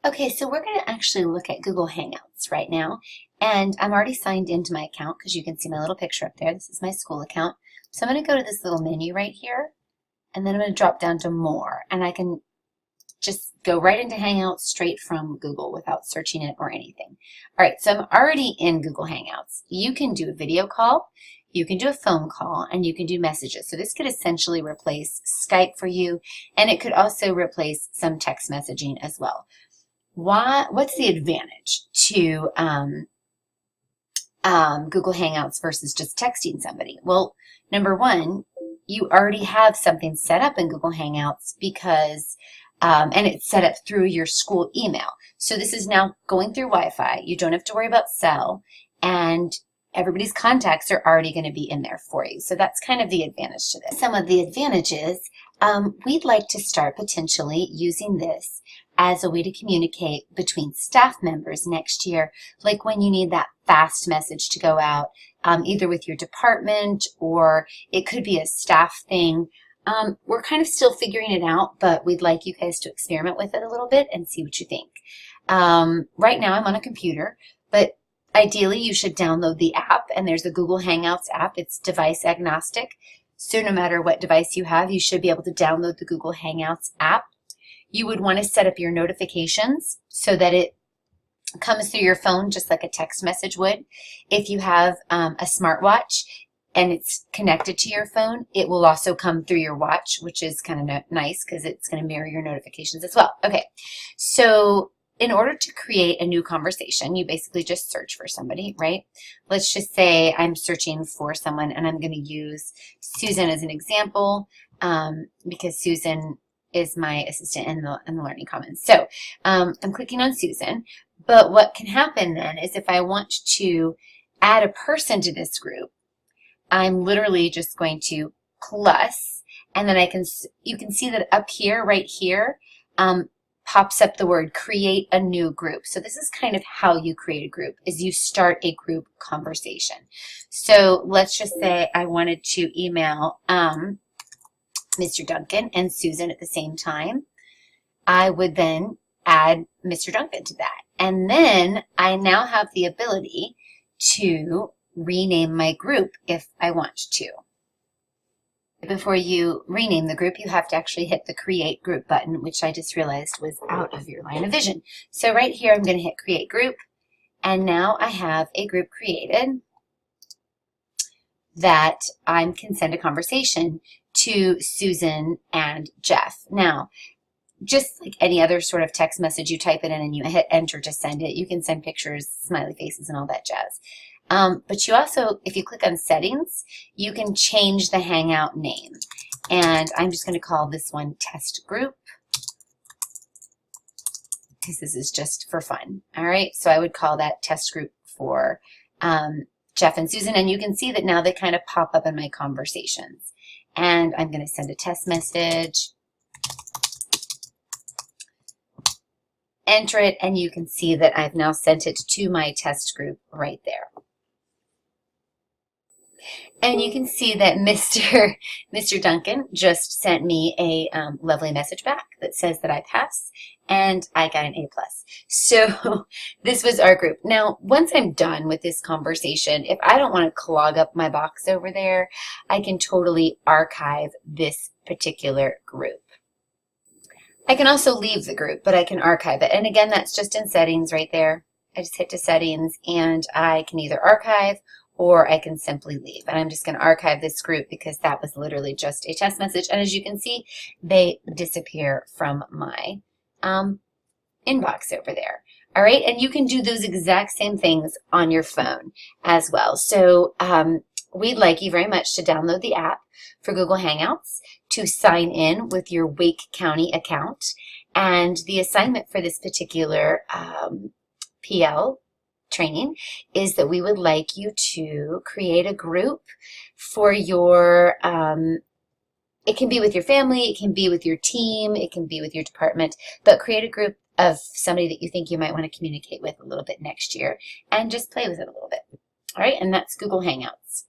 Okay, so we're going to actually look at Google Hangouts right now. And I'm already signed into my account because you can see my little picture up there. This is my school account. So I'm going to go to this little menu right here, and then I'm going to drop down to More. And I can just go right into Hangouts straight from Google without searching it or anything. All right, so I'm already in Google Hangouts. You can do a video call, you can do a phone call, and you can do messages. So this could essentially replace Skype for you, and it could also replace some text messaging as well. What's the advantage to Google Hangouts versus just texting somebody? Well, number one, you already have something set up in Google Hangouts because, and it's set up through your school email. So this is now going through Wi-Fi. You don't have to worry about cell, and everybody's contacts are already going to be in there for you. So that's kind of the advantage to this. Some of the advantages, we'd like to start potentially using this as a way to communicate between staff members next year, like when you need that fast message to go out, either with your department or it could be a staff thing. We're kind of still figuring it out, but we'd like you guys to experiment with it a little bit and see what you think. Right now I'm on a computer, but ideally you should download the app, and there's a Google Hangouts app. It's device agnostic, so no matter what device you have, you should be able to download the Google Hangouts app. You would want to set up your notifications so that it comes through your phone just like a text message would. If you have a smartwatch and it's connected to your phone, it will also come through your watch, which is kind of nice because it's going to mirror your notifications as well. Okay, so in order to create a new conversation, you basically just search for somebody, right? Let's just say I'm searching for someone, and I'm going to use Susan as an example because Susan is my assistant in the Learning Commons. So I'm clicking on Susan, but what can happen then is if I want to add a person to this group, I'm literally just going to plus, and then you can see that up here, right here, pops up the word create a new group. So this is kind of how you create a group, is you start a group conversation. So let's just say I wanted to email Mr. Duncan and Susan at the same time. I would then add Mr. Duncan to that. And then I now have the ability to rename my group if I want to. Before you rename the group, you have to actually hit the Create Group button, which I just realized was out of your line of vision. So right here, I'm going to hit Create Group, and now I have a group created that I can send a conversation to Susan and Jeff. Now, just like any other sort of text message, you type it in and you hit enter to send it. You can send pictures, smiley faces, and all that jazz. But you also, if you click on settings, you can change the Hangout name. And I'm just going to call this one Test Group because this is just for fun. All right, so I would call that Test Group for Jeff and Susan. And you can see that now they kind of pop up in my conversations. And I'm going to send a test message, enter it, and you can see that I've now sent it to my test group right there. And you can see that Mr. Duncan just sent me a lovely message back that says that I passed and I got an A+. So this was our group. Now, once I'm done with this conversation, if I don't want to clog up my box over there, I can totally archive this particular group. I can also leave the group, but I can archive it. And again, that's just in settings right there. I just hit to settings, and I can either archive or I can simply leave. And I'm just going to archive this group because that was literally just a test message. And as you can see, they disappear from my inbox over there. All right, and you can do those exact same things on your phone as well. So we'd like you very much to download the app for Google Hangouts, to sign in with your Wake County account. And the assignment for this particular PL training is that we would like you to create a group for your, it can be with your family, it can be with your team, it can be with your department, but create a group of somebody that you think you might want to communicate with a little bit next year and just play with it a little bit. All right, and that's Google Hangouts.